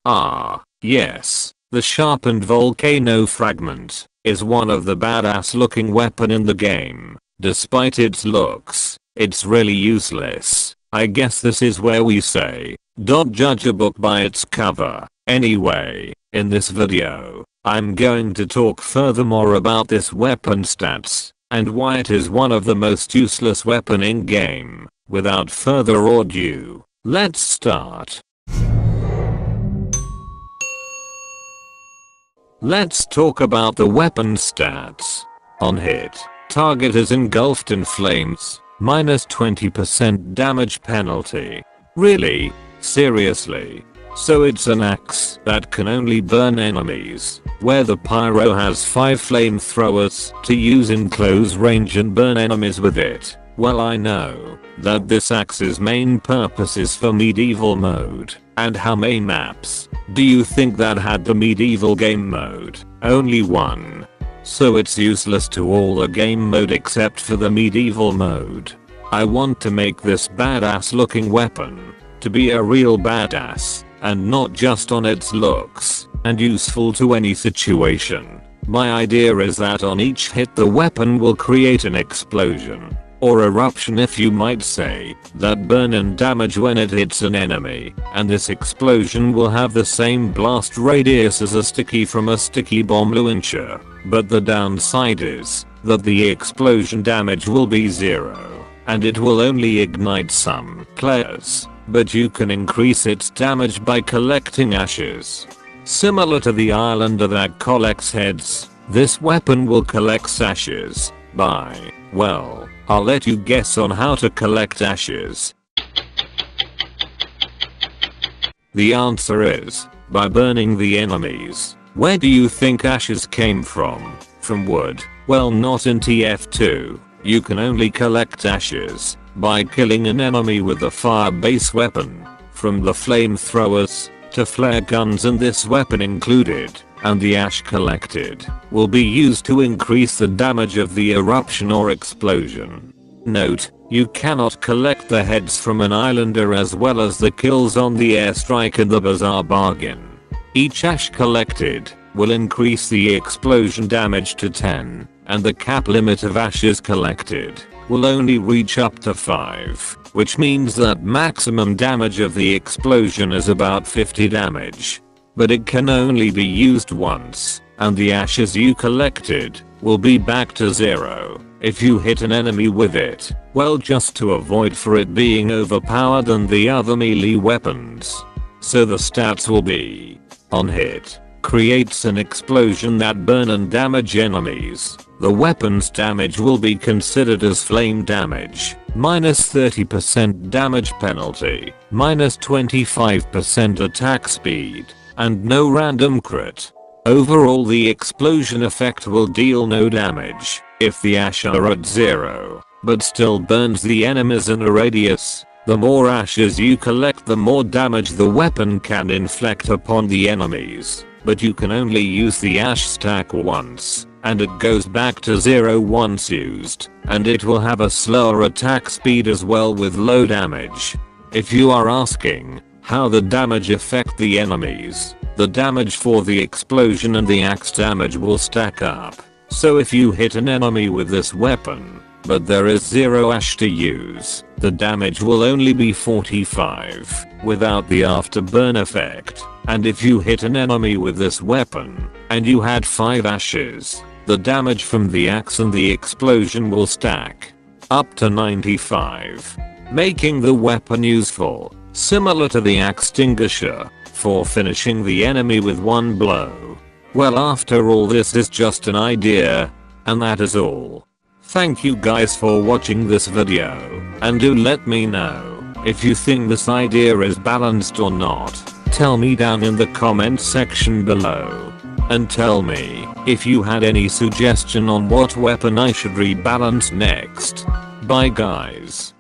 Ah, yes, the Sharpened Volcano Fragment is one of the badass looking weapon in the game. Despite its looks, it's really useless. I guess this is where we say, don't judge a book by its cover. Anyway, in this video, I'm going to talk furthermore about this weapon stats, and why it is one of the most useless weapon in game. Without further ado, let's start. Let's talk about the weapon stats. On hit, target is engulfed in flames, minus 20% damage penalty. Really? Seriously? So it's an axe that can only burn enemies, where the pyro has 5 flamethrowers to use in close range and burn enemies with it. Well, I know that this axe's main purpose is for medieval mode. And how many maps do you think that had the medieval game mode? Only one. So it's useless to all the game mode except for the medieval mode. I want to make this badass looking weapon to be a real badass and not just on its looks and useful to any situation. My idea is that on each hit the weapon will create an explosion, or eruption if you might say, that burn and damage when it hits an enemy, and this explosion will have the same blast radius as a sticky from a sticky bomb launcher, but the downside is that the explosion damage will be 0, and it will only ignite some players, but you can increase its damage by collecting ashes. Similar to the islander that collects heads, this weapon will collect ashes by, well, I'll let you guess on how to collect ashes. The answer is, by burning the enemies. Where do you think ashes came from? From wood? Well, not in TF2. You can only collect ashes by killing an enemy with a fire-based weapon. From the flamethrowers to flare guns and this weapon included, and the ash collected will be used to increase the damage of the eruption or explosion. Note, you cannot collect the heads from an islander as well as the kills on the airstrike in the bazaar bargain. Each ash collected will increase the explosion damage to 10, and the cap limit of ashes collected will only reach up to 5, which means that maximum damage of the explosion is about 50 damage. But it can only be used once, and the ashes you collected will be back to 0 if you hit an enemy with it. Well, just to avoid for it being overpowered than the other melee weapons. So the stats will be, on hit, creates an explosion that burn and damage enemies. The weapon's damage will be considered as flame damage, minus 30% damage penalty, minus 25% attack speed, and no random crit. Overall, the explosion effect will deal no damage if the ash are at 0, but still burns the enemies in a radius. The more ashes you collect, the more damage the weapon can inflict upon the enemies, but you can only use the ash stack once, and it goes back to 0 once used, and it will have a slower attack speed as well with low damage. If you are asking how the damage affect the enemies, the damage for the explosion and the axe damage will stack up. So if you hit an enemy with this weapon, but there is 0 ash to use, the damage will only be 45 without the afterburn effect. And if you hit an enemy with this weapon and you had 5 ashes, the damage from the axe and the explosion will stack up to 95, making the weapon useful, similar to the axe extinguisher, for finishing the enemy with one blow. Well, after all, this is just an idea, and that is all. Thank you guys for watching this video, and do let me know if you think this idea is balanced or not. Tell me down in the comment section below. And tell me if you had any suggestion on what weapon I should rebalance next. Bye guys.